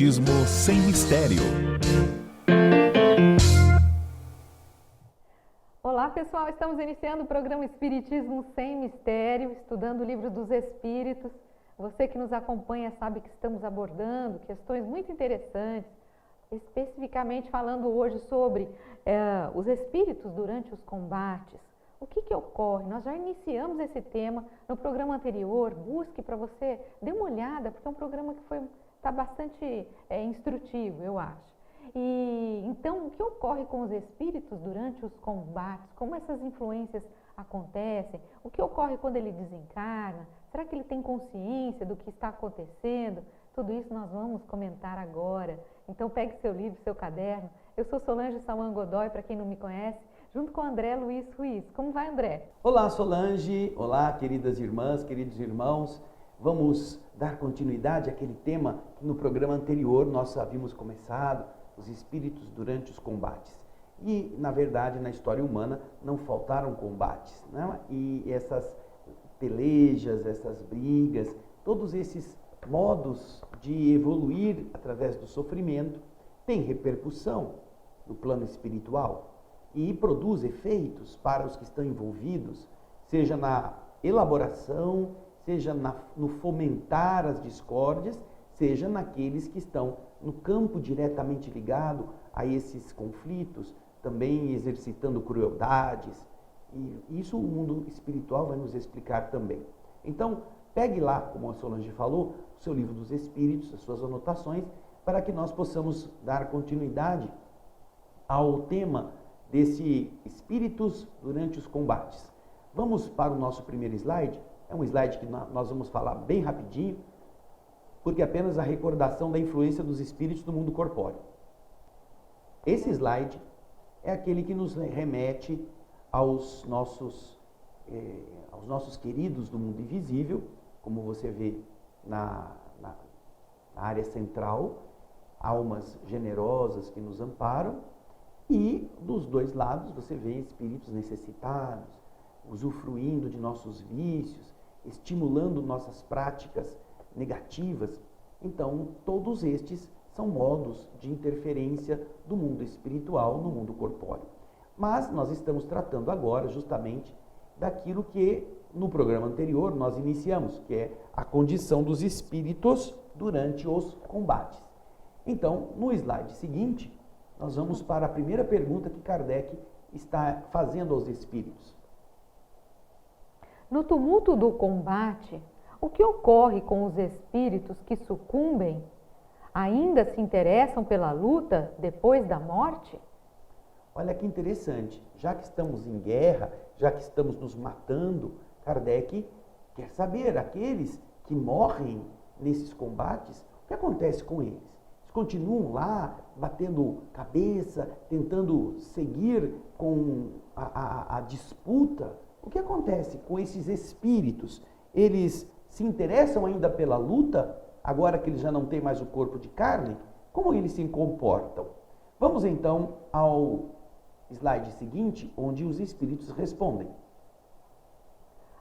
Espiritismo sem mistério. Olá pessoal, estamos iniciando o programa Espiritismo sem mistério, estudando o livro dos Espíritos. Você que nos acompanha sabe que estamos abordando questões muito interessantes, especificamente falando hoje sobre os espíritos durante os combates. O que ocorre? Nós já iniciamos esse tema no programa anterior. Busque para você, dê uma olhada, porque é um programa que está bastante instrutivo, eu acho. E então, o que ocorre com os espíritos durante os combates? Como essas influências acontecem? O que ocorre quando ele desencarna? Será que ele tem consciência do que está acontecendo? Tudo isso nós vamos comentar agora. Então, pegue seu livro, seu caderno. Eu sou Solange Salman Godoy, para quem não me conhece, junto com André Luiz Ruiz. Como vai, André? Olá, Solange. Olá, queridas irmãs, queridos irmãos. Vamos dar continuidade àquele tema que no programa anterior nós havíamos começado, os espíritos durante os combates. E, na verdade, na história humana não faltaram combates, né? E essas pelejas, essas brigas, todos esses modos de evoluir através do sofrimento têm repercussão no plano espiritual e produz efeitos para os que estão envolvidos, seja na elaboração, seja no fomentar as discórdias, seja naqueles que estão no campo diretamente ligado a esses conflitos, também exercitando crueldades. E isso o mundo espiritual vai nos explicar também. Então, pegue lá, como a Solange falou, o seu livro dos Espíritos, as suas anotações, para que nós possamos dar continuidade ao tema desse espíritos durante os combates. Vamos para o nosso primeiro slide. É um slide que nós vamos falar bem rapidinho, porque é apenas a recordação da influência dos espíritos no mundo corpóreo. Esse slide é aquele que nos remete aos nossos queridos do mundo invisível, como você vê na área central, almas generosas que nos amparam, e dos dois lados você vê espíritos necessitados, usufruindo de nossos vícios, estimulando nossas práticas negativas. Então, todos estes são modos de interferência do mundo espiritual no mundo corpóreo. Mas nós estamos tratando agora justamente daquilo que no programa anterior nós iniciamos, que é a condição dos espíritos durante os combates. Então, no slide seguinte, nós vamos para a primeira pergunta que Kardec está fazendo aos espíritos. No tumulto do combate, o que ocorre com os espíritos que sucumbem? Ainda se interessam pela luta depois da morte? Olha que interessante, já que estamos em guerra, já que estamos nos matando, Kardec quer saber, aqueles que morrem nesses combates, o que acontece com eles? Eles continuam lá, batendo cabeça, tentando seguir com a disputa? O que acontece com esses espíritos? Eles se interessam ainda pela luta, agora que eles já não têm mais o corpo de carne? Como eles se comportam? Vamos então ao slide seguinte, onde os espíritos respondem.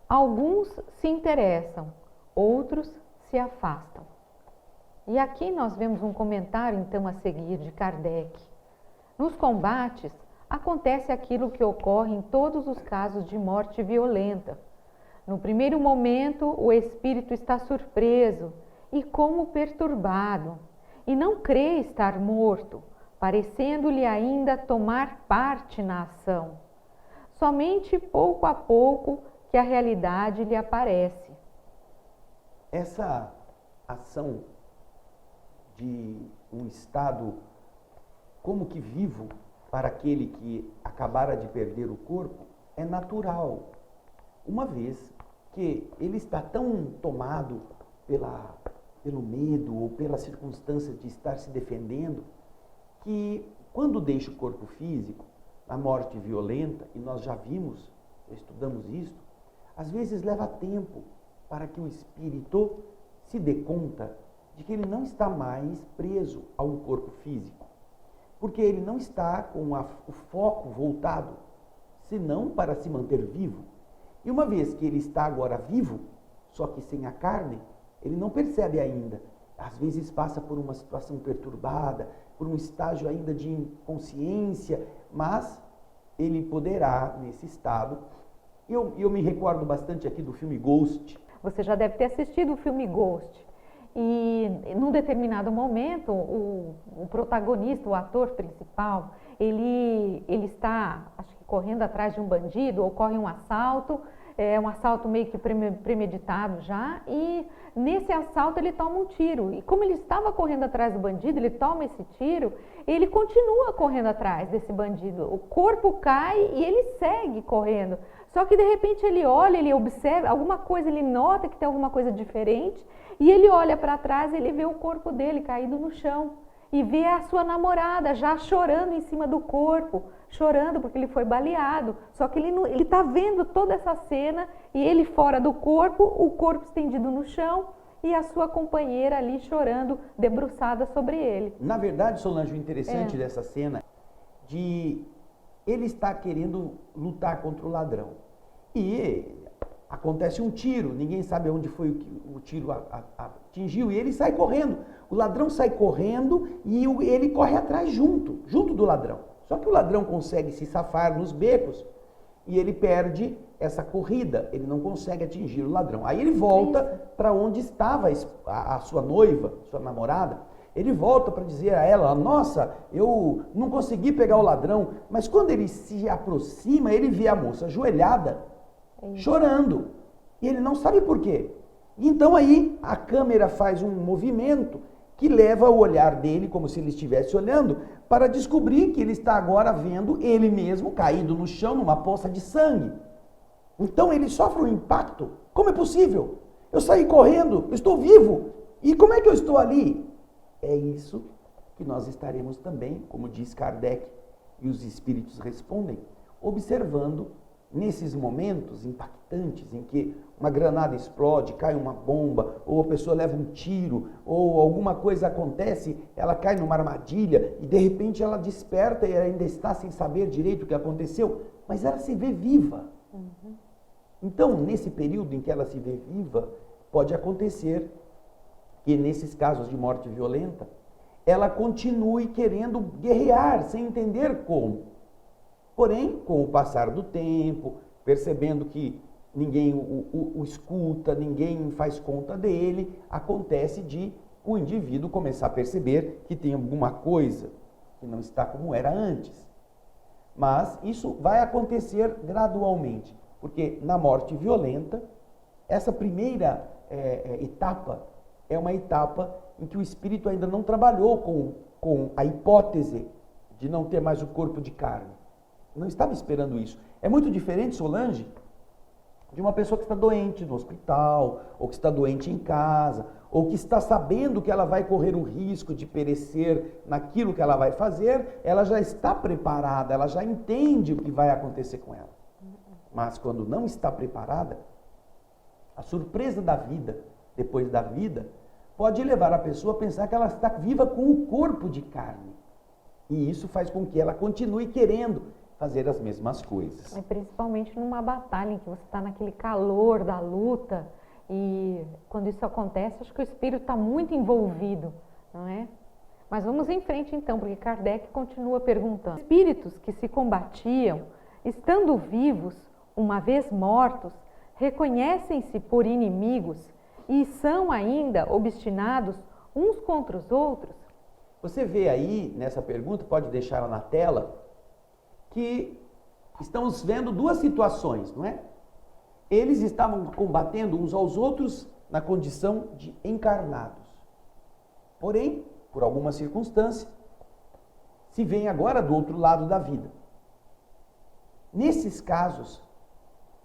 Alguns se interessam, outros se afastam. E aqui nós vemos um comentário, então, a seguir de Kardec. Nos combates, acontece aquilo que ocorre em todos os casos de morte violenta. No primeiro momento, o espírito está surpreso e como perturbado, e não crê estar morto, parecendo-lhe ainda tomar parte na ação. Somente pouco a pouco que a realidade lhe aparece. Essa ação de um estado como que vivo para aquele que acabara de perder o corpo é natural, uma vez que ele está tão tomado pelo medo ou pela circunstância de estar se defendendo, que quando deixa o corpo físico, a morte violenta, e nós já vimos, já estudamos isso, às vezes leva tempo para que o espírito se dê conta de que ele não está mais preso a um corpo físico, porque ele não está com o foco voltado, senão para se manter vivo. E uma vez que ele está agora vivo, só que sem a carne, ele não percebe ainda às vezes passa por uma situação perturbada, por um estágio ainda de inconsciência, mas ele poderá, nesse estado, eu me recordo bastante aqui do filme Ghost. Você já deve ter assistido o filme Ghost. E num determinado momento, o protagonista, o ator principal, ele está, acho que correndo atrás de um bandido, ocorre um assalto meio que premeditado já, e nesse assalto ele toma um tiro. E como ele estava correndo atrás do bandido, ele toma esse tiro, ele continua correndo atrás desse bandido. O corpo cai e ele segue correndo. Só que de repente ele olha, ele observa alguma coisa, ele nota que tem alguma coisa diferente, e ele olha para trás e ele vê o corpo dele caído no chão. E vê a sua namorada já chorando em cima do corpo, chorando porque ele foi baleado. Só que ele está vendo toda essa cena e ele fora do corpo, o corpo estendido no chão e a sua companheira ali chorando, debruçada sobre ele. Na verdade, Solange, o interessante dessa cena de ele está querendo lutar contra o ladrão. E acontece um tiro, ninguém sabe onde foi o tiro atingiu, e ele sai correndo. O ladrão sai correndo e ele corre atrás junto do ladrão. Só que o ladrão consegue se safar nos becos e ele perde essa corrida, ele não consegue atingir o ladrão. Aí ele volta para onde estava a sua noiva, sua namorada. Ele volta para dizer a ela: nossa, eu não consegui pegar o ladrão. Mas quando ele se aproxima, ele vê a moça ajoelhada, chorando. E ele não sabe por quê. Então aí a câmera faz um movimento que leva o olhar dele, como se ele estivesse olhando, para descobrir que ele está agora vendo ele mesmo caído no chão, numa poça de sangue. Então ele sofre um impacto. Como é possível? Eu saí correndo, eu estou vivo. E como é que eu estou ali? É isso que nós estaremos também, como diz Kardec, e os espíritos respondem, observando nesses momentos impactantes em que uma granada explode, cai uma bomba, ou a pessoa leva um tiro, ou alguma coisa acontece, ela cai numa armadilha e de repente ela desperta e ela ainda está sem saber direito o que aconteceu, mas ela se vê viva. Então, nesse período em que ela se vê viva, pode acontecer que nesses casos de morte violenta, ela continue querendo guerrear, sem entender como. Porém, com o passar do tempo, percebendo que ninguém o escuta, ninguém faz conta dele, acontece de o indivíduo começar a perceber que tem alguma coisa que não está como era antes. Mas isso vai acontecer gradualmente, porque na morte violenta, essa primeira etapa é uma etapa em que o espírito ainda não trabalhou com a hipótese de não ter mais o corpo de carne. Não estava esperando isso. É muito diferente, Solange, de uma pessoa que está doente no hospital, ou que está doente em casa, ou que está sabendo que ela vai correr o risco de perecer naquilo que ela vai fazer, ela já está preparada, ela já entende o que vai acontecer com ela. Mas quando não está preparada, a surpresa da vida, depois da vida, pode levar a pessoa a pensar que ela está viva com o corpo de carne. E isso faz com que ela continue querendo fazer as mesmas coisas. Principalmente numa batalha em que você está naquele calor da luta, e quando isso acontece, acho que o espírito está muito envolvido, não é? Mas vamos em frente então, porque Kardec continua perguntando. Espíritos que se combatiam, estando vivos, uma vez mortos, reconhecem-se por inimigos e são ainda obstinados uns contra os outros? Você vê aí, nessa pergunta, pode deixar ela na tela, que estamos vendo duas situações, não é? Eles estavam combatendo uns aos outros na condição de encarnados. Porém, por alguma circunstância, se vem agora do outro lado da vida. Nesses casos,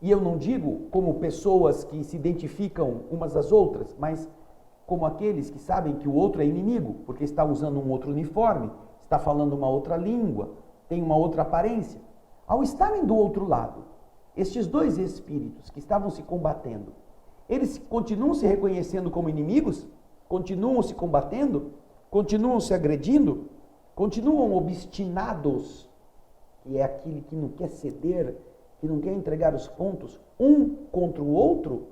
e eu não digo como pessoas que se identificam umas às outras, mas como aqueles que sabem que o outro é inimigo, porque está usando um outro uniforme, está falando uma outra língua, tem uma outra aparência. Ao estarem do outro lado, estes dois espíritos que estavam se combatendo, eles continuam se reconhecendo como inimigos? Continuam se combatendo? Continuam se agredindo? Continuam obstinados? E é aquele que não quer ceder, que não quer entregar os pontos um contra o outro?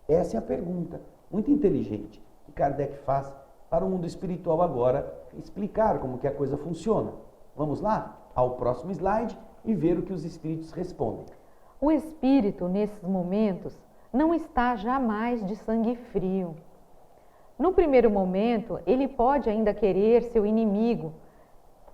Essa é a pergunta muito inteligente que Kardec faz para o mundo espiritual agora explicar como que a coisa funciona. Vamos lá ao próximo slide e ver o que os espíritos respondem. O espírito, nesses momentos, não está jamais de sangue frio. No primeiro momento, ele pode ainda querer seu inimigo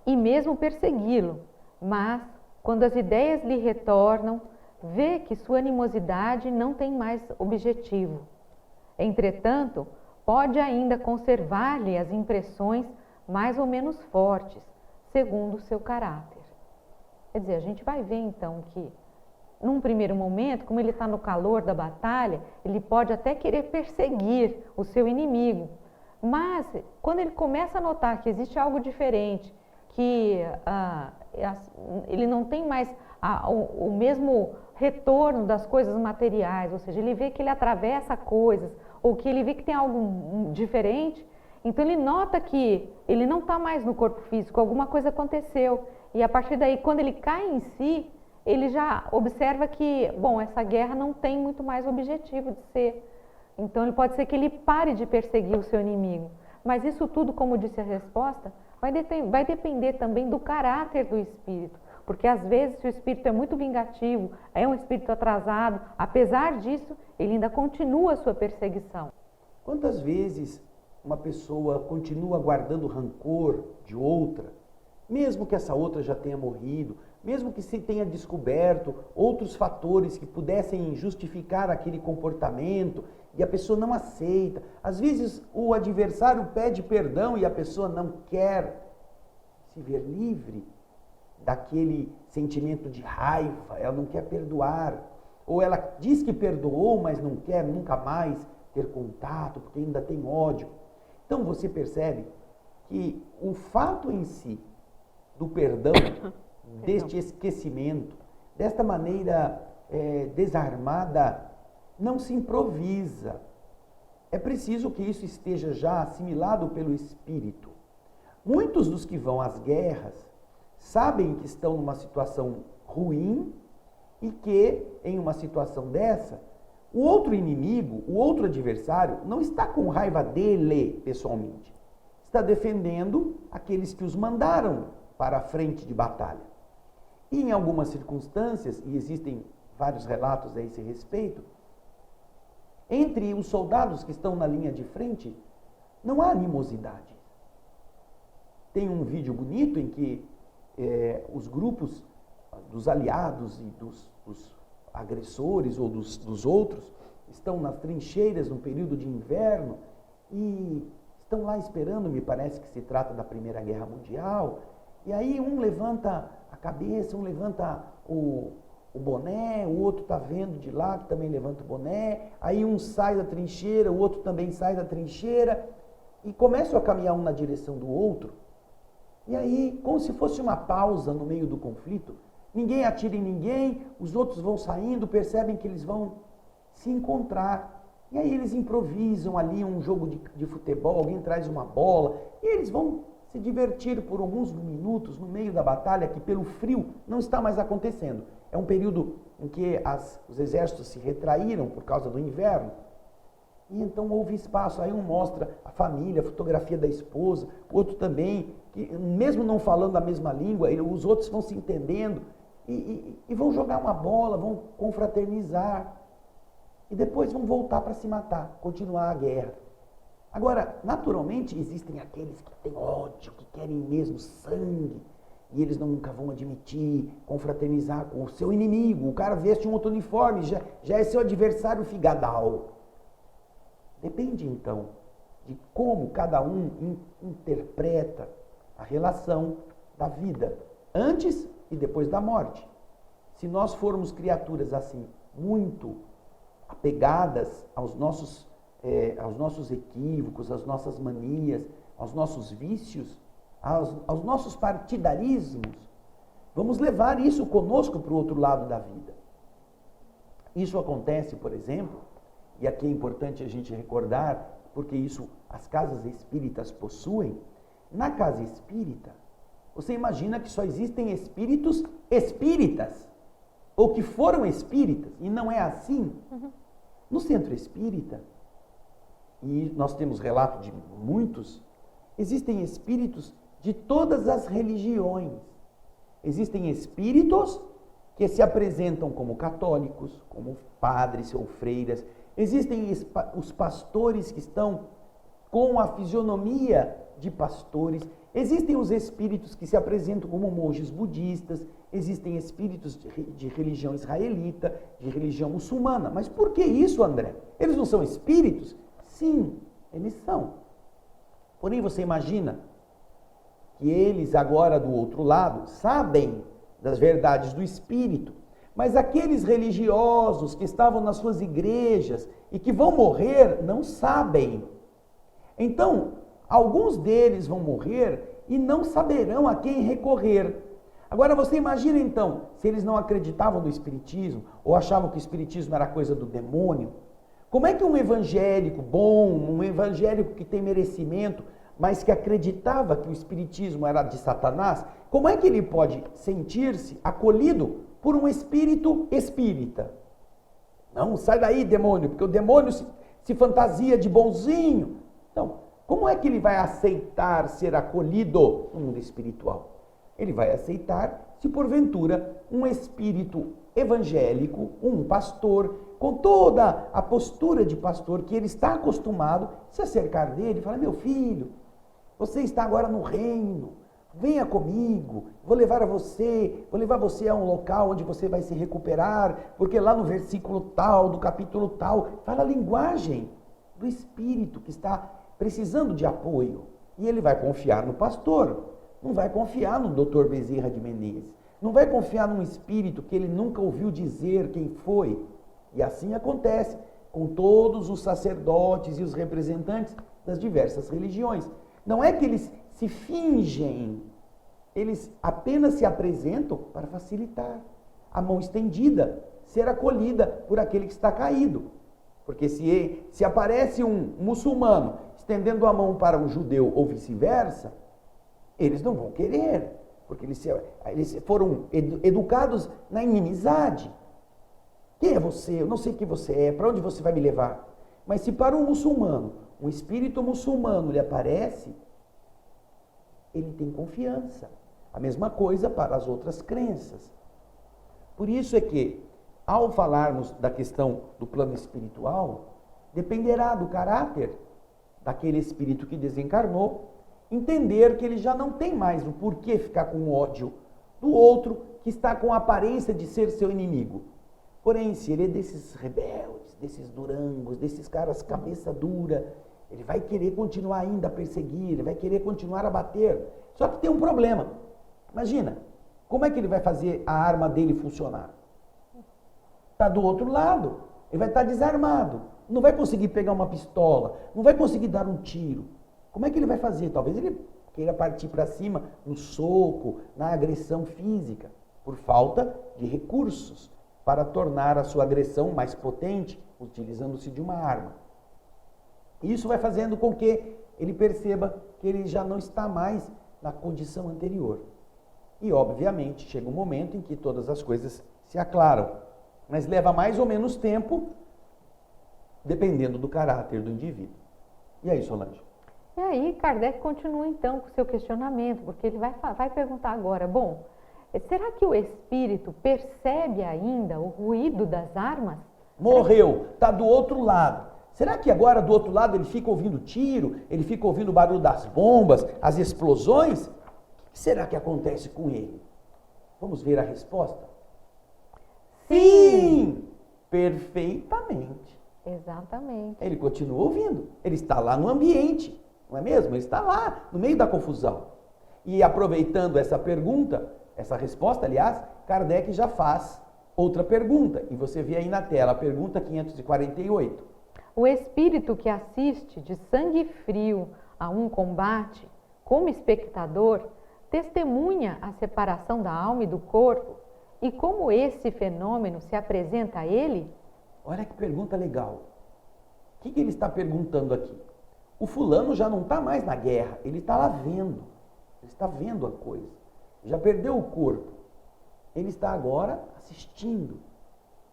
e mesmo persegui-lo, mas, quando as ideias lhe retornam, vê que sua animosidade não tem mais objetivo. Entretanto, pode ainda conservar-lhe as impressões mais ou menos fortes, segundo o seu caráter. Quer dizer, a gente vai ver então que, num primeiro momento, como ele está no calor da batalha, ele pode até querer perseguir o seu inimigo. Mas, quando ele começa a notar que existe algo diferente, que ele não tem mais o mesmo retorno das coisas materiais, ou seja, ele vê que ele atravessa coisas, ou que ele vê que tem algo diferente, então ele nota que ele não está mais no corpo físico, alguma coisa aconteceu. E a partir daí, quando ele cai em si, ele já observa que, bom, essa guerra não tem muito mais objetivo de ser. Então, ele pode ser que ele pare de perseguir o seu inimigo. Mas isso tudo, como disse a resposta, vai depender também do caráter do espírito. Porque, às vezes, se o espírito é muito vingativo, é um espírito atrasado, apesar disso, ele ainda continua a sua perseguição. Quantas vezes uma pessoa continua guardando rancor de outra, mesmo que essa outra já tenha morrido, mesmo que se tenha descoberto outros fatores que pudessem justificar aquele comportamento e a pessoa não aceita. Às vezes o adversário pede perdão e a pessoa não quer se ver livre daquele sentimento de raiva, ela não quer perdoar. Ou ela diz que perdoou, mas não quer nunca mais ter contato, porque ainda tem ódio. Então você percebe que o fato em si do perdão, deste esquecimento, desta maneira desarmada, não se improvisa. É preciso que isso esteja já assimilado pelo espírito. Muitos dos que vão às guerras sabem que estão numa situação ruim e que, em uma situação dessa, o outro inimigo, o outro adversário, não está com raiva dele pessoalmente. Está defendendo aqueles que os mandaram para a frente de batalha. E em algumas circunstâncias, e existem vários relatos a esse respeito, entre os soldados que estão na linha de frente, não há animosidade. Tem um vídeo bonito em que os grupos dos aliados e dos agressores ou dos outros estão nas trincheiras no período de inverno e estão lá esperando, me parece que se trata da Primeira Guerra Mundial, e aí um levanta a cabeça, um levanta o boné, o outro está vendo de lá, que também levanta o boné, aí um sai da trincheira, o outro também sai da trincheira, e começam a caminhar um na direção do outro, e aí, como se fosse uma pausa no meio do conflito, ninguém atira em ninguém, os outros vão saindo, percebem que eles vão se encontrar, e aí eles improvisam ali um jogo de futebol, alguém traz uma bola, e eles vão se divertir por alguns minutos no meio da batalha, que pelo frio não está mais acontecendo. É um período em que os exércitos se retraíram por causa do inverno. E então houve espaço. Aí um mostra a família, a fotografia da esposa, o outro também, que mesmo não falando a mesma língua, os outros vão se entendendo e vão jogar uma bola, vão confraternizar. E depois vão voltar para se matar, continuar a guerra. Agora, naturalmente, existem aqueles que têm ódio, que querem mesmo sangue, e eles nunca vão admitir, confraternizar com o seu inimigo. O cara veste um outro uniforme, já é seu adversário figadal. Depende, então, de como cada um interpreta a relação da vida, antes e depois da morte. Se nós formos criaturas assim, muito apegadas aos nossos equívocos, às nossas manias, aos nossos vícios, aos nossos partidarismos, vamos levar isso conosco para o outro lado da vida. Isso acontece, por exemplo, e aqui é importante a gente recordar, porque isso as casas espíritas possuem. Na casa espírita, você imagina que só existem espíritos espíritas, ou que foram espíritas, e não é assim. No centro espírita, e nós temos relato de muitos, existem espíritos de todas as religiões. Existem espíritos que se apresentam como católicos, como padres ou freiras. Existem os pastores que estão com a fisionomia de pastores. Existem os espíritos que se apresentam como monges budistas. Existem espíritos de religião israelita, de religião muçulmana. Mas por que isso, André? Eles não são espíritos? Sim, eles são. Porém, você imagina que eles agora do outro lado sabem das verdades do espírito, mas aqueles religiosos que estavam nas suas igrejas e que vão morrer não sabem. Então, alguns deles vão morrer e não saberão a quem recorrer. Agora você imagina então, se eles não acreditavam no espiritismo ou achavam que o espiritismo era coisa do demônio, como é que um evangélico bom, um evangélico que tem merecimento, mas que acreditava que o espiritismo era de Satanás, como é que ele pode sentir-se acolhido por um espírito espírita? Não, sai daí, demônio, porque o demônio se fantasia de bonzinho. Então, como é que ele vai aceitar ser acolhido no mundo espiritual? Ele vai aceitar se porventura um espírito evangélico, um pastor, com toda a postura de pastor que ele está acostumado, se acercar dele e falar: meu filho, você está agora no reino, venha comigo, vou levar você a um local onde você vai se recuperar, porque lá no versículo tal, do capítulo tal, fala a linguagem do espírito que está precisando de apoio. E ele vai confiar no pastor, não vai confiar no Dr. Bezerra de Menezes, não vai confiar num espírito que ele nunca ouviu dizer quem foi. E assim acontece com todos os sacerdotes e os representantes das diversas religiões. Não é que eles se fingem, eles apenas se apresentam para facilitar a mão estendida, ser acolhida por aquele que está caído. Porque se aparece um muçulmano estendendo a mão para um judeu ou vice-versa, eles não vão querer, porque eles foram educados na inimizade. Quem é você? Eu não sei quem você é, para onde você vai me levar? Mas se para um muçulmano, um espírito muçulmano lhe aparece, ele tem confiança. A mesma coisa para as outras crenças. Por isso é que, ao falarmos da questão do plano espiritual, dependerá do caráter daquele espírito que desencarnou, entender que ele já não tem mais o porquê ficar com ódio do outro que está com a aparência de ser seu inimigo. Porém, se ele é desses rebeldes, desses durangos, desses caras cabeça dura, ele vai querer continuar ainda a perseguir, ele vai querer continuar a bater. Só que tem um problema. Imagina, como é que ele vai fazer a arma dele funcionar? Está do outro lado, ele vai estar desarmado, não vai conseguir pegar uma pistola, não vai conseguir dar um tiro. Como é que ele vai fazer? Talvez ele queira partir para cima no soco, na agressão física, por falta de recursos para tornar a sua agressão mais potente, utilizando-se de uma arma. Isso vai fazendo com que ele perceba que ele já não está mais na condição anterior. E, obviamente, chega um momento em que todas as coisas se aclaram. Mas leva mais ou menos tempo, dependendo do caráter do indivíduo. E aí, Solange? E aí, Kardec continua então com o seu questionamento, porque ele vai perguntar agora, bom, será que o espírito percebe ainda o ruído das armas? Morreu, está do outro lado. Será que agora do outro lado ele fica ouvindo tiro, ele fica ouvindo o barulho das bombas, as explosões? O que será que acontece com ele? Vamos ver a resposta? Sim! Perfeitamente. Exatamente. Ele continua ouvindo, ele está lá no ambiente, não é mesmo? Ele está lá, no meio da confusão. E aproveitando essa pergunta, essa resposta, aliás, Kardec já faz outra pergunta. E você vê aí na tela, a pergunta 548. O espírito que assiste de sangue frio a um combate, como espectador, testemunha a separação da alma e do corpo e como esse fenômeno se apresenta a ele? Olha que pergunta legal. O que ele está perguntando aqui? O fulano já não está mais na guerra, ele está lá vendo. Ele está vendo a coisa. Já perdeu o corpo. Ele está agora assistindo.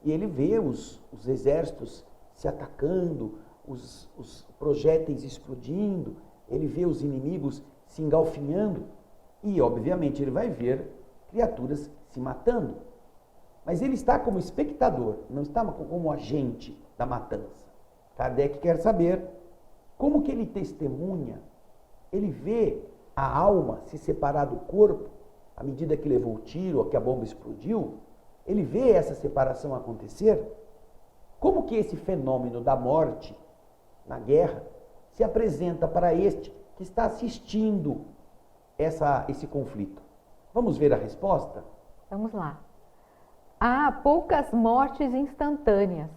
E ele vê os exércitos se atacando, os projéteis explodindo, ele vê os inimigos se engalfinhando e, obviamente, ele vai ver criaturas se matando. Mas ele está como espectador, não está como agente da matança. Kardec quer saber como que ele testemunha, ele vê a alma se separar do corpo à medida que levou o tiro ou que a bomba explodiu, ele vê essa separação acontecer. Como que esse fenômeno da morte na guerra se apresenta para este que está assistindo esse conflito? Vamos ver a resposta? Vamos lá. Há poucas mortes instantâneas.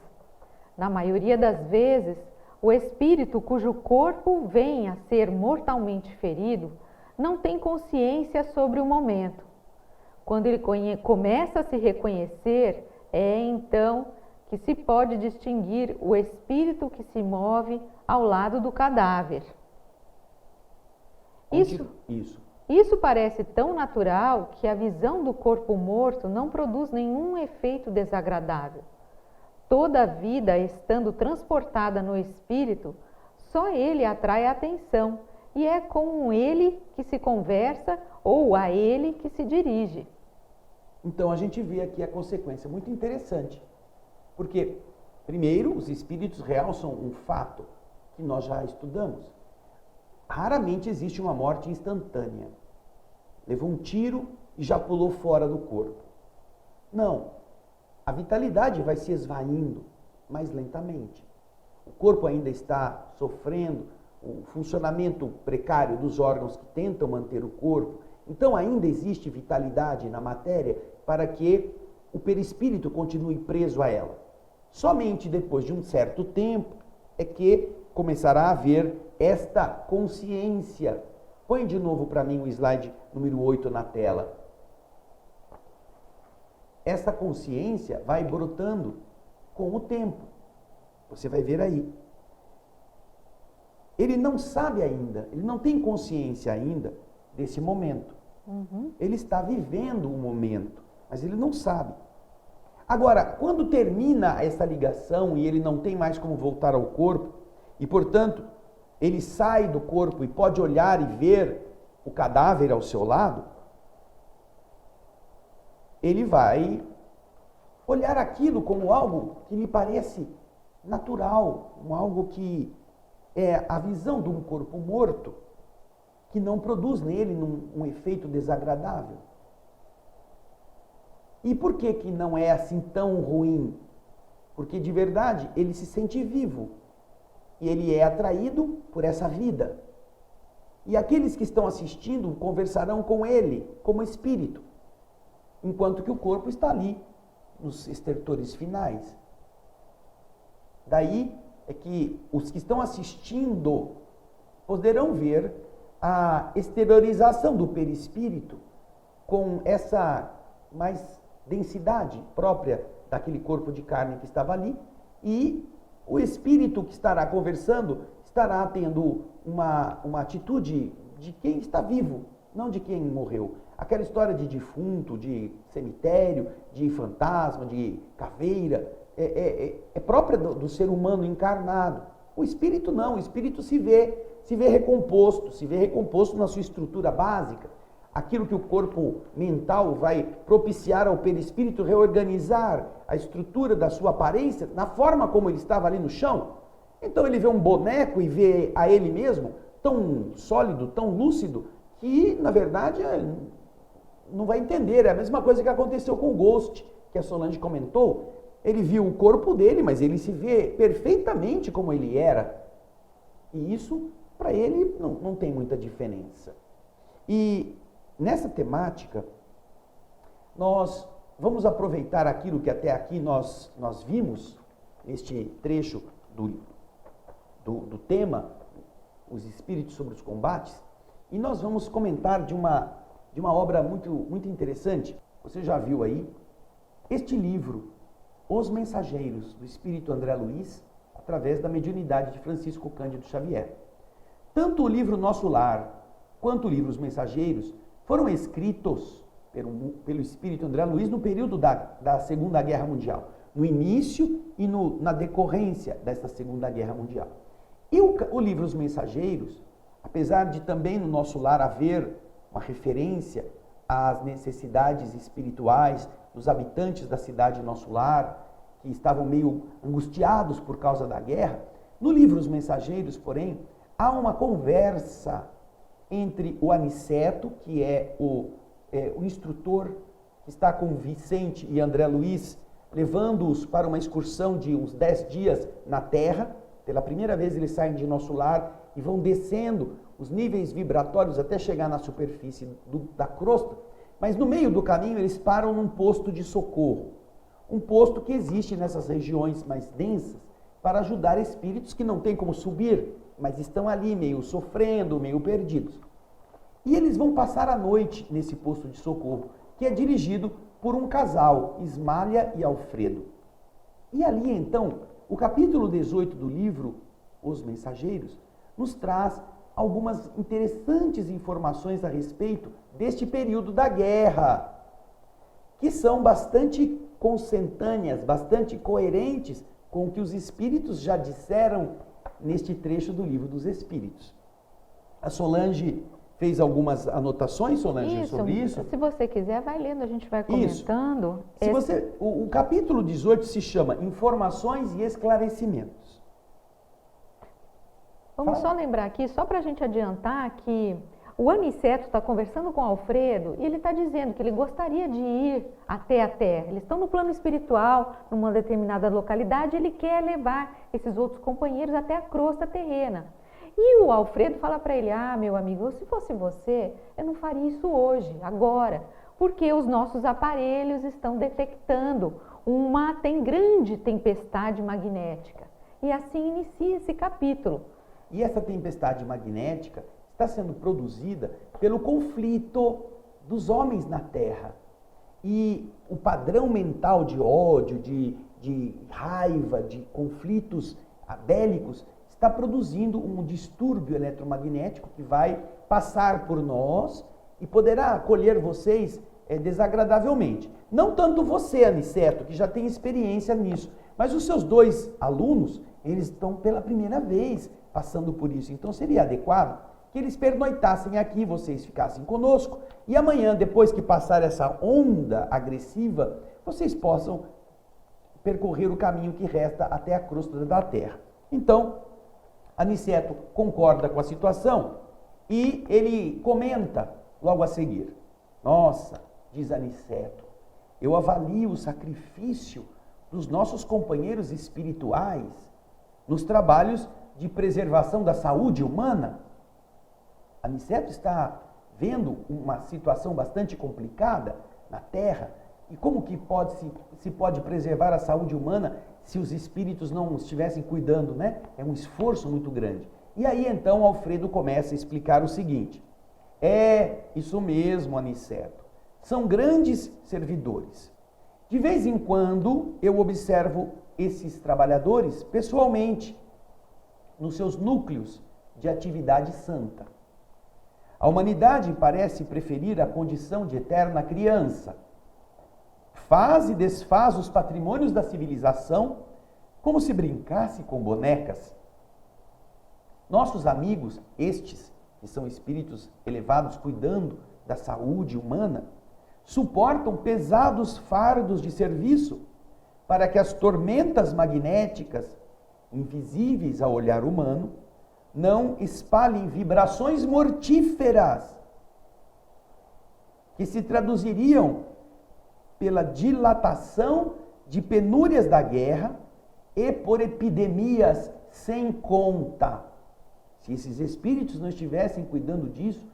Na maioria das vezes, o espírito cujo corpo vem a ser mortalmente ferido não tem consciência sobre o momento. Quando ele começa a se reconhecer, é então que se pode distinguir o espírito que se move ao lado do cadáver. Isso parece tão natural que a visão do corpo morto não produz nenhum efeito desagradável. Toda a vida estando transportada no espírito, só ele atrai a atenção e é com ele que se conversa ou a ele que se dirige. Então a gente vê aqui a consequência muito interessante, porque primeiro os espíritos realçam um fato que nós já estudamos. Raramente existe uma morte instantânea. Levou um tiro e já pulou fora do corpo. Não. A vitalidade vai se esvaindo mais lentamente. O corpo ainda está sofrendo o funcionamento precário dos órgãos que tentam manter o corpo. Então ainda existe vitalidade na matéria para que o perispírito continue preso a ela. Somente depois de um certo tempo é que começará a haver esta consciência. Põe de novo para mim o slide número 8 na tela. Essa consciência vai brotando com o tempo. Você vai ver aí. Ele não sabe ainda, ele não tem consciência ainda desse momento. Ele está vivendo o momento, mas ele não sabe. Agora, quando termina essa ligação e ele não tem mais como voltar ao corpo, e portanto, ele sai do corpo e pode olhar e ver o cadáver ao seu lado, ele vai olhar aquilo como algo que lhe parece natural, como algo que é a visão de um corpo morto, que não produz nele um efeito desagradável. E por que que não é assim tão ruim? Porque de verdade ele se sente vivo e ele é atraído por essa vida. E aqueles que estão assistindo conversarão com ele como espírito, enquanto que o corpo está ali nos estertores finais. Daí é que os que estão assistindo poderão ver a exteriorização do perispírito com essa mais densidade própria daquele corpo de carne que estava ali, e o espírito que estará conversando estará tendo uma atitude de quem está vivo, não de quem morreu. Aquela história de defunto, de cemitério, de fantasma, de caveira, é própria do ser humano encarnado. O espírito não, o espírito se vê recomposto na sua estrutura básica. Aquilo que o corpo mental vai propiciar ao perispírito reorganizar a estrutura da sua aparência, na forma como ele estava ali no chão. Então ele vê um boneco e vê a ele mesmo tão sólido, tão lúcido, que na verdade não vai entender. É a mesma coisa que aconteceu com o Ghost, que a Solange comentou. Ele viu o corpo dele, mas ele se vê perfeitamente como ele era. E isso, para ele, não tem muita diferença. E nessa temática, nós vamos aproveitar aquilo que até aqui nós vimos, neste trecho do tema, os espíritos sobre os combates, e nós vamos comentar de uma obra muito interessante. Você já viu aí este livro, Os Mensageiros, do Espírito André Luiz, através da mediunidade de Francisco Cândido Xavier. Tanto o livro Nosso Lar, quanto o livro Os Mensageiros, foram escritos pelo Espírito André Luiz no período da Segunda Guerra Mundial. no início e na decorrência dessa Segunda Guerra Mundial. E o livro Os Mensageiros, apesar de também no nosso lar haver uma referência às necessidades espirituais dos habitantes da cidade Nosso Lar, que estavam meio angustiados por causa da guerra, no livro Os Mensageiros, porém, há uma conversa entre o Aniceto, que é o instrutor que está com Vicente e André Luiz, levando-os para uma excursão de uns 10 dias na Terra. Pela primeira vez eles saem de Nosso Lar e vão descendo os níveis vibratórios até chegar na superfície da crosta. Mas no meio do caminho eles param num posto de socorro. Um posto que existe nessas regiões mais densas para ajudar espíritos que não têm como subir, mas estão ali meio sofrendo, meio perdidos. E eles vão passar a noite nesse posto de socorro, que é dirigido por um casal, Ismália e Alfredo. E ali então, o capítulo 18 do livro Os Mensageiros nos traz algumas interessantes informações a respeito deste período da guerra, que são bastante consentâneas, bastante coerentes com o que os espíritos já disseram neste trecho do Livro dos Espíritos. A Solange fez algumas anotações, Solange, sobre isso? Se você quiser, vai lendo, a gente vai comentando. O capítulo 18 se chama Informações e Esclarecimentos. Vamos só lembrar aqui, só para a gente adiantar, que o Aniceto está conversando com o Alfredo e ele está dizendo que ele gostaria de ir até a Terra. Eles estão no plano espiritual, numa determinada localidade, ele quer levar esses outros companheiros até a crosta terrena. E o Alfredo fala para ele, meu amigo, se fosse você, eu não faria isso hoje, agora, porque os nossos aparelhos estão detectando uma grande tempestade magnética. E assim inicia esse capítulo. E essa tempestade magnética está sendo produzida pelo conflito dos homens na Terra. E o padrão mental de ódio, de raiva, de conflitos bélicos, está produzindo um distúrbio eletromagnético que vai passar por nós e poderá acolher vocês desagradavelmente. Não tanto você, Aniceto, que já tem experiência nisso, mas os seus 2 alunos, eles estão pela primeira vez passando por isso. Então seria adequado que eles pernoitassem aqui, vocês ficassem conosco, e amanhã, depois que passar essa onda agressiva, vocês possam percorrer o caminho que resta até a crosta da Terra. Então, Aniceto concorda com a situação e ele comenta logo a seguir. Nossa, diz Aniceto, eu avalio o sacrifício dos nossos companheiros espirituais nos trabalhos de preservação da saúde humana. Aniceto está vendo uma situação bastante complicada na Terra e como que se pode preservar a saúde humana se os espíritos não estivessem cuidando, né? É um esforço muito grande. E aí então Alfredo começa a explicar o seguinte: é isso mesmo, Aniceto, são grandes servidores. De vez em quando eu observo esses trabalhadores pessoalmente nos seus núcleos de atividade santa. A humanidade parece preferir a condição de eterna criança. Faz e desfaz os patrimônios da civilização como se brincasse com bonecas. Nossos amigos, estes, que são espíritos elevados cuidando da saúde humana, suportam pesados fardos de serviço para que as tormentas magnéticas, invisíveis ao olhar humano, não espalhem vibrações mortíferas que se traduziriam pela dilatação de penúrias da guerra e por epidemias sem conta. Se esses espíritos não estivessem cuidando disso,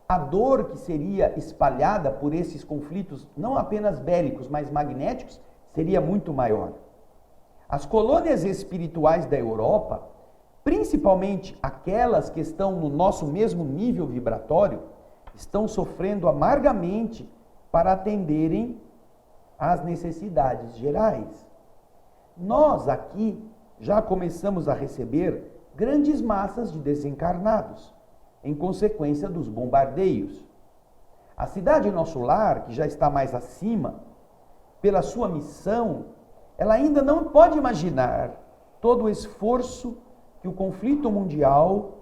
a dor que seria espalhada por esses conflitos, não apenas bélicos, mas magnéticos, seria muito maior. As colônias espirituais da Europa, principalmente aquelas que estão no nosso mesmo nível vibratório, estão sofrendo amargamente para atenderem às necessidades gerais. Nós aqui já começamos a receber grandes massas de desencarnados, em consequência dos bombardeios. A cidade Nosso Lar, que já está mais acima, pela sua missão, ela ainda não pode imaginar todo o esforço que o conflito mundial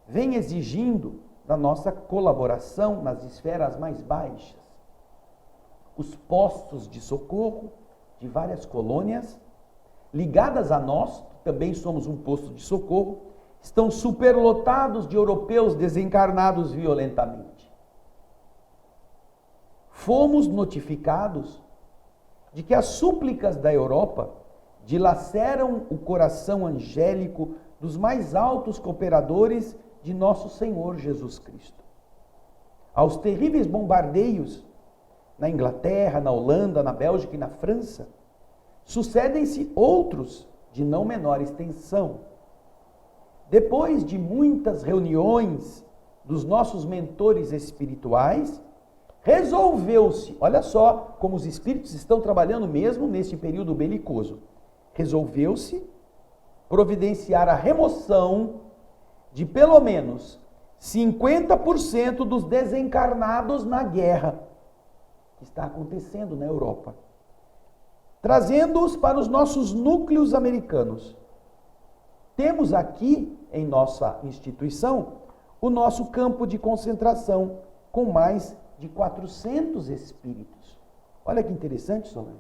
vem exigindo da nossa colaboração nas esferas mais baixas. Os postos de socorro de várias colônias, ligadas a nós, que também somos um posto de socorro, estão superlotados de europeus desencarnados violentamente. Fomos notificados de que as súplicas da Europa dilaceram o coração angélico dos mais altos cooperadores de nosso Senhor Jesus Cristo. Aos terríveis bombardeios na Inglaterra, na Holanda, na Bélgica e na França, sucedem-se outros de não menor extensão. Depois de muitas reuniões dos nossos mentores espirituais, resolveu-se, olha só como os espíritos estão trabalhando mesmo neste período belicoso, resolveu-se providenciar a remoção de pelo menos 50% dos desencarnados na guerra que está acontecendo na Europa, trazendo-os para os nossos núcleos americanos. Temos aqui, em nossa instituição, o nosso campo de concentração, com mais de 400 espíritos. Olha que interessante, Solange.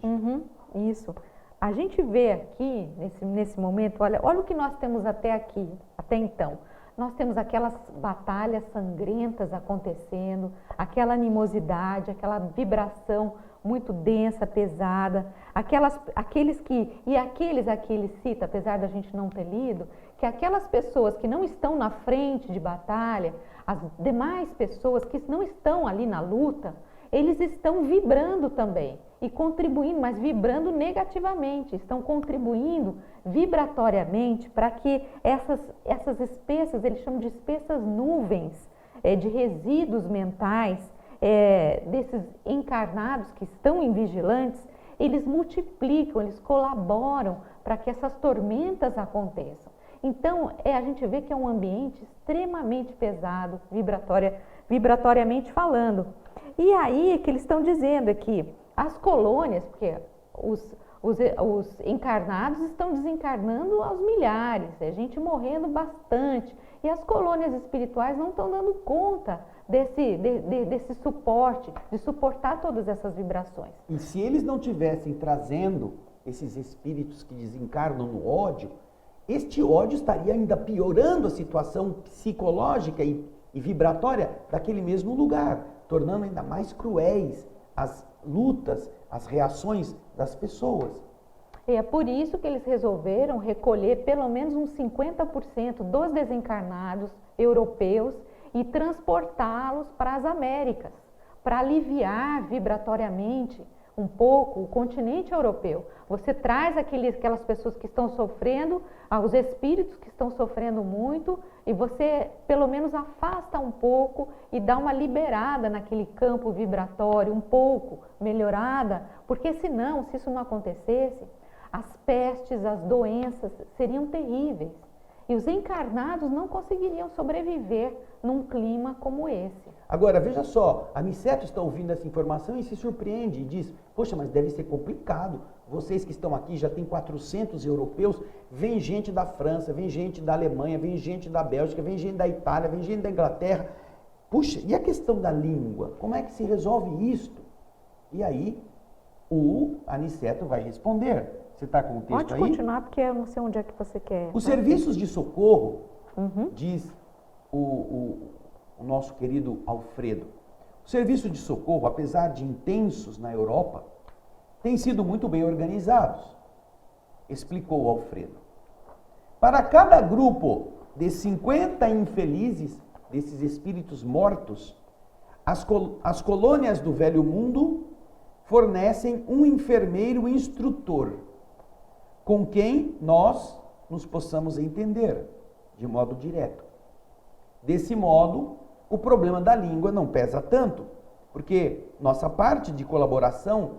Isso. A gente vê aqui, nesse momento, olha o que nós temos até aqui, até então. Nós temos aquelas batalhas sangrentas acontecendo, aquela animosidade, aquela vibração muito densa, pesada, aqueles que aqui ele cita, apesar da gente não ter lido, que aquelas pessoas que não estão na frente de batalha, as demais pessoas que não estão ali na luta, eles estão vibrando também e contribuindo, mas vibrando negativamente, estão contribuindo vibratoriamente para que essas espessas, eles chamam de espessas nuvens de resíduos mentais, desses encarnados que estão em vigilantes, eles multiplicam, eles colaboram para que essas tormentas aconteçam. Então, a gente vê que é um ambiente extremamente pesado, vibratoriamente falando. E aí que eles estão dizendo aqui, as colônias, porque os encarnados estão desencarnando aos milhares, a gente morrendo bastante, e as colônias espirituais não estão dando conta desse suporte, de suportar todas essas vibrações. E se eles não tivessem trazendo esses espíritos que desencarnam no ódio, este ódio estaria ainda piorando a situação psicológica e vibratória daquele mesmo lugar, tornando ainda mais cruéis as lutas, as reações das pessoas. E é por isso que eles resolveram recolher pelo menos uns 50% dos desencarnados europeus e transportá-los para as Américas, para aliviar vibratoriamente um pouco o continente europeu. Você traz aquelas pessoas que estão sofrendo, os espíritos que estão sofrendo muito, e você pelo menos afasta um pouco e dá uma liberada naquele campo vibratório, um pouco melhorada, porque senão, se isso não acontecesse, as pestes, as doenças seriam terríveis. E os encarnados não conseguiriam sobreviver num clima como esse. Agora, veja só, a Aniceto está ouvindo essa informação e se surpreende e diz, poxa, mas deve ser complicado. Vocês que estão aqui, já tem 400 europeus, vem gente da França, vem gente da Alemanha, vem gente da Bélgica, vem gente da Itália, vem gente da Inglaterra. Puxa, e a questão da língua? Como é que se resolve isto? E aí, o Aniceto vai responder. Você está com o texto aí? Pode continuar, porque eu não sei onde é que você quer. Os serviços de socorro, diz o nosso querido Alfredo, o serviço de socorro, apesar de intensos na Europa, tem sido muito bem organizados, explicou o Alfredo. Para cada grupo de 50 infelizes, desses espíritos mortos, as colônias do Velho Mundo fornecem um enfermeiro instrutor, com quem nós nos possamos entender de modo direto. Desse modo, o problema da língua não pesa tanto, porque nossa parte de colaboração,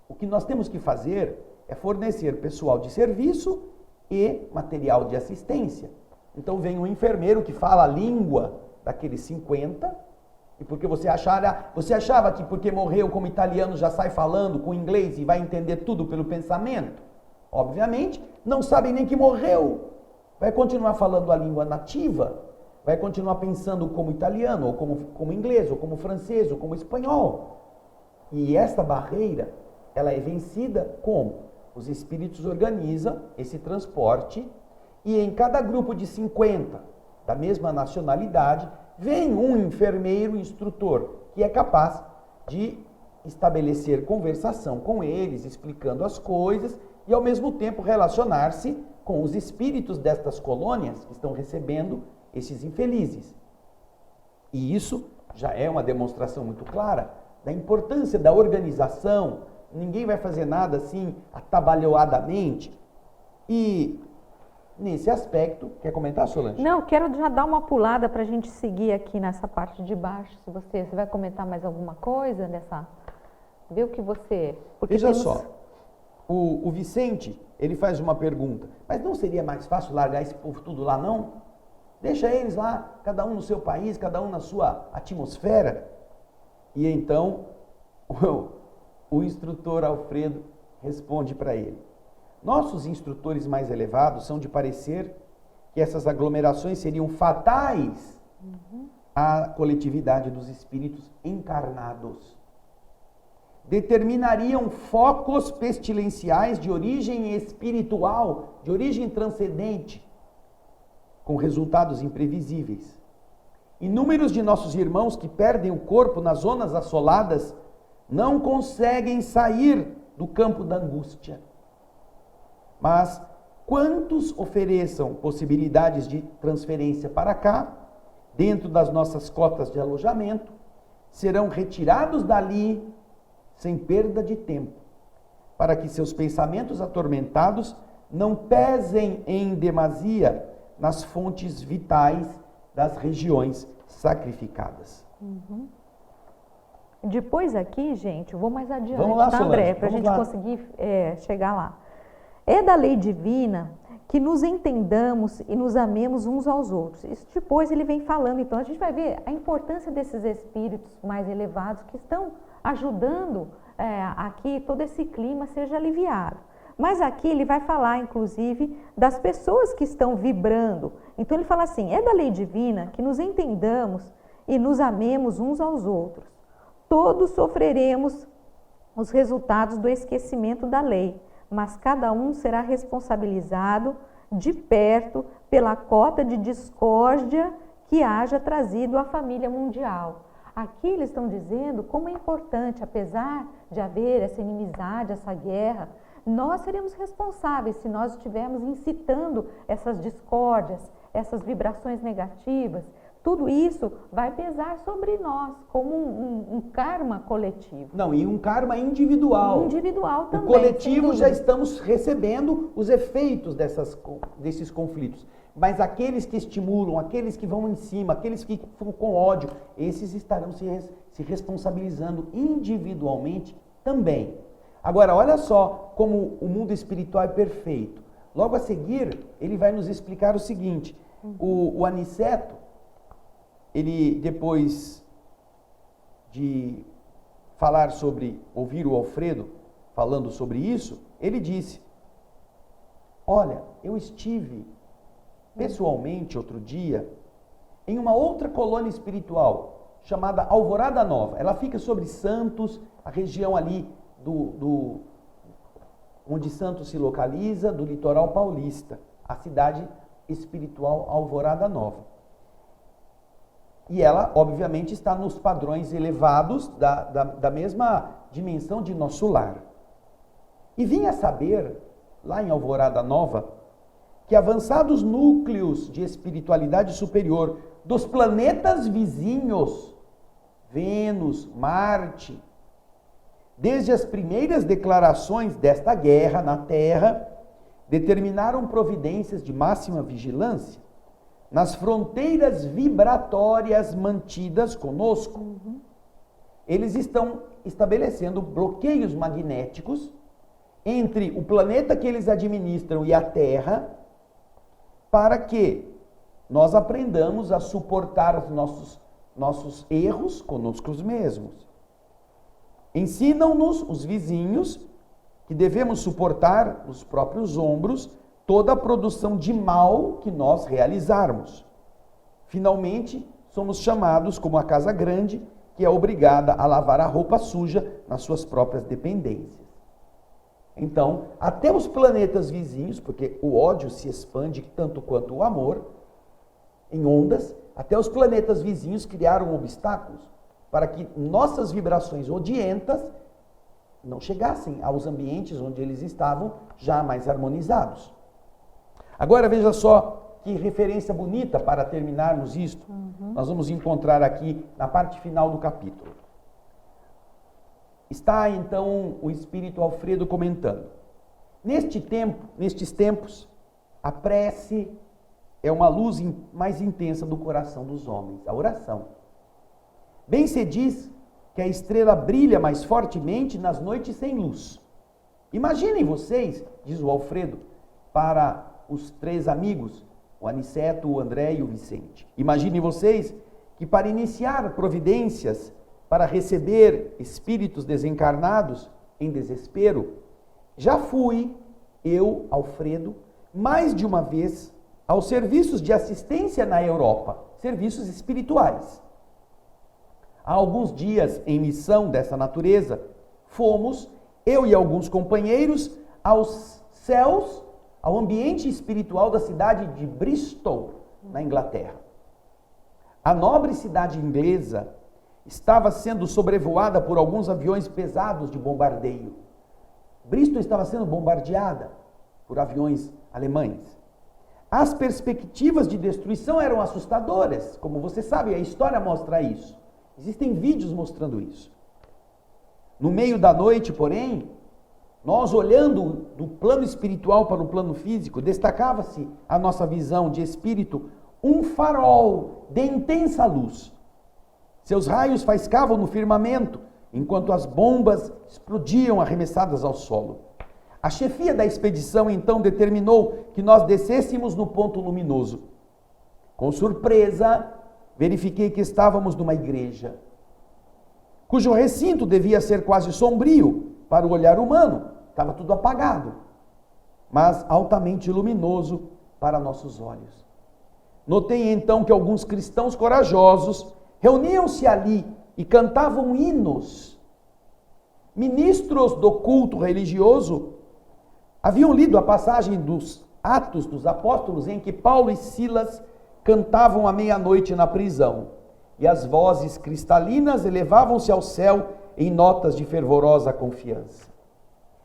o que nós temos que fazer é fornecer pessoal de serviço e material de assistência. Então vem um enfermeiro que fala a língua daqueles 50 E porque você achava que porque morreu como italiano já sai falando com inglês e vai entender tudo pelo pensamento? Obviamente, não sabe nem que morreu. Vai continuar falando a língua nativa, vai continuar pensando como italiano, ou como inglês, ou como francês, ou como espanhol. E essa barreira, ela é vencida como? Os espíritos organizam esse transporte e em cada grupo de 50 da mesma nacionalidade, vem um enfermeiro instrutor que é capaz de estabelecer conversação com eles, explicando as coisas e ao mesmo tempo relacionar-se com os espíritos destas colônias que estão recebendo esses infelizes. E isso já é uma demonstração muito clara da importância da organização. Ninguém vai fazer nada assim atabalhoadamente. E nesse aspecto, quer comentar, Solange? Não, quero já dar uma pulada para a gente seguir aqui nessa parte de baixo. Se você vai comentar mais alguma coisa nessa, vê o que você. Porque veja só, o Vicente, ele faz uma pergunta, mas não seria mais fácil largar esse povo tudo lá, não? Deixa eles lá, cada um no seu país, cada um na sua atmosfera. E então, o instrutor Alfredo responde para ele: nossos instrutores mais elevados são de parecer que essas aglomerações seriam fatais à coletividade dos espíritos encarnados. Determinariam focos pestilenciais de origem espiritual, de origem transcendente, com resultados imprevisíveis. Inúmeros de nossos irmãos que perdem o corpo nas zonas assoladas não conseguem sair do campo da angústia. Mas quantos ofereçam possibilidades de transferência para cá, dentro das nossas cotas de alojamento, serão retirados dali sem perda de tempo, para que seus pensamentos atormentados não pesem em demasia nas fontes vitais das regiões sacrificadas. Depois aqui, gente, eu vou mais adiante, vamos lá, tá, Solange, André? Para a gente conseguir chegar lá. É da lei divina que nos entendamos e nos amemos uns aos outros. Isso depois ele vem falando, então a gente vai ver a importância desses espíritos mais elevados que estão ajudando a que todo esse clima seja aliviado. Mas aqui ele vai falar, inclusive, das pessoas que estão vibrando. Então ele fala assim, é da lei divina que nos entendamos e nos amemos uns aos outros. Todos sofreremos os resultados do esquecimento da lei, mas cada um será responsabilizado de perto pela cota de discórdia que haja trazido à família mundial. Aqui eles estão dizendo como é importante, apesar de haver essa inimizade, essa guerra, nós seremos responsáveis se nós estivermos incitando essas discórdias, essas vibrações negativas. Tudo isso vai pesar sobre nós como um karma coletivo. Não, e um karma individual. Individual também. O coletivo já estamos recebendo os efeitos desses conflitos. Mas aqueles que estimulam, aqueles que vão em cima, aqueles que ficam com ódio, esses estarão se responsabilizando individualmente também. Agora, olha só como o mundo espiritual é perfeito. Logo a seguir, ele vai nos explicar o seguinte. O Aniceto, ele, depois de falar sobre, ouvir o Alfredo falando sobre isso, ele disse, olha, eu estive pessoalmente outro dia em uma outra colônia espiritual chamada Alvorada Nova. Ela fica sobre Santos, a região ali onde Santos se localiza, do litoral paulista, a cidade espiritual Alvorada Nova. E ela, obviamente, está nos padrões elevados da mesma dimensão de nosso lar. E vinha saber, lá em Alvorada Nova, que avançados núcleos de espiritualidade superior dos planetas vizinhos, Vênus, Marte, desde as primeiras declarações desta guerra na Terra, determinaram providências de máxima vigilância nas fronteiras vibratórias mantidas conosco. Eles estão estabelecendo bloqueios magnéticos entre o planeta que eles administram e a Terra, para que nós aprendamos a suportar os nossos nossos erros conosco mesmos. Ensinam-nos os vizinhos que devemos suportar nos próprios ombros toda a produção de mal que nós realizarmos. Finalmente, somos chamados como a casa grande, que é obrigada a lavar a roupa suja nas suas próprias dependências. Então, até os planetas vizinhos, porque o ódio se expande tanto quanto o amor, em ondas, até os planetas vizinhos criaram obstáculos para que nossas vibrações odientas não chegassem aos ambientes onde eles estavam já mais harmonizados. Agora veja só que referência bonita para terminarmos isto. Nós vamos encontrar aqui na parte final do capítulo. Está então o Espírito Alfredo comentando. Nestes tempos, a prece é uma luz mais intensa do coração dos homens, a oração. Bem se diz que a estrela brilha mais fortemente nas noites sem luz. Imaginem vocês, diz o Alfredo, para os 3 amigos, o Aniceto, o André e o Vicente. Imaginem vocês que para iniciar providências, para receber espíritos desencarnados em desespero, já fui, eu, Alfredo, mais de uma vez aos serviços de assistência na Europa, serviços espirituais. Há alguns dias, em missão dessa natureza, fomos, eu e alguns companheiros, aos céus, ao ambiente espiritual da cidade de Bristol, na Inglaterra. A nobre cidade inglesa estava sendo sobrevoada por alguns aviões pesados de bombardeio. Bristol estava sendo bombardeada por aviões alemães. As perspectivas de destruição eram assustadoras, como você sabe, a história mostra isso. Existem vídeos mostrando isso. No meio da noite, porém, nós olhando do plano espiritual para o plano físico, destacava-se a nossa visão de espírito um farol de intensa luz. Seus raios faiscavam no firmamento, enquanto as bombas explodiam arremessadas ao solo. A chefia da expedição então determinou que nós descêssemos no ponto luminoso. Com surpresa, verifiquei que estávamos numa igreja, cujo recinto devia ser quase sombrio para o olhar humano. Estava tudo apagado, mas altamente luminoso para nossos olhos. Notei então que alguns cristãos corajosos reuniam-se ali e cantavam hinos. Ministros do culto religioso haviam lido a passagem dos Atos dos Apóstolos em que Paulo e Silas cantavam à meia-noite na prisão, e as vozes cristalinas elevavam-se ao céu em notas de fervorosa confiança.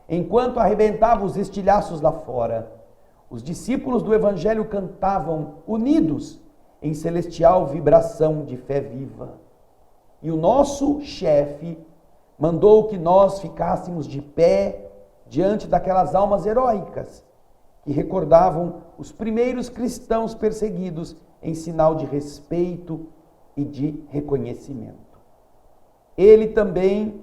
Enquanto arrebentavam os estilhaços lá fora, os discípulos do Evangelho cantavam unidos em celestial vibração de fé viva. E o nosso chefe mandou que nós ficássemos de pé diante daquelas almas heróicas que recordavam os primeiros cristãos perseguidos em sinal de respeito e de reconhecimento. Ele também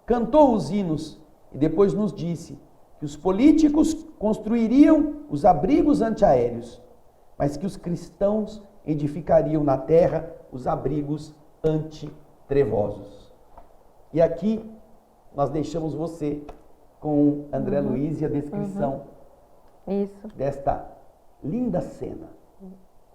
cantou os hinos e depois nos disse que os políticos construiriam os abrigos antiaéreos, mas que os cristãos edificariam na terra os abrigos antitrevosos. E aqui nós deixamos você com André Luiz e a descrição desta linda cena,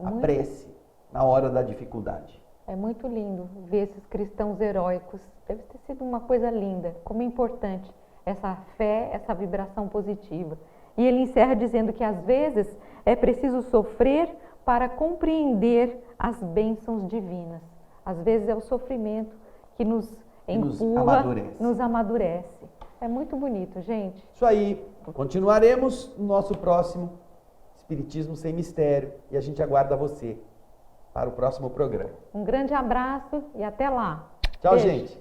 a prece na hora da dificuldade. É muito lindo ver esses cristãos heróicos. Deve ter sido uma coisa linda, como é importante essa fé, essa vibração positiva. E ele encerra dizendo que às vezes é preciso sofrer para compreender as bênçãos divinas. Às vezes é o sofrimento que nos empurra, nos amadurece. É muito bonito, gente. Isso aí. Continuaremos no nosso próximo Espiritismo Sem Mistério e a gente aguarda você para o próximo programa. Um grande abraço e até lá. Tchau, beijo. gente.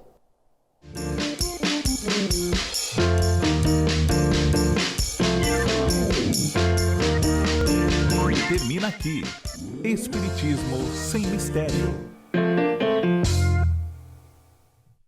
Termina aqui. Espiritismo Sem Mistério.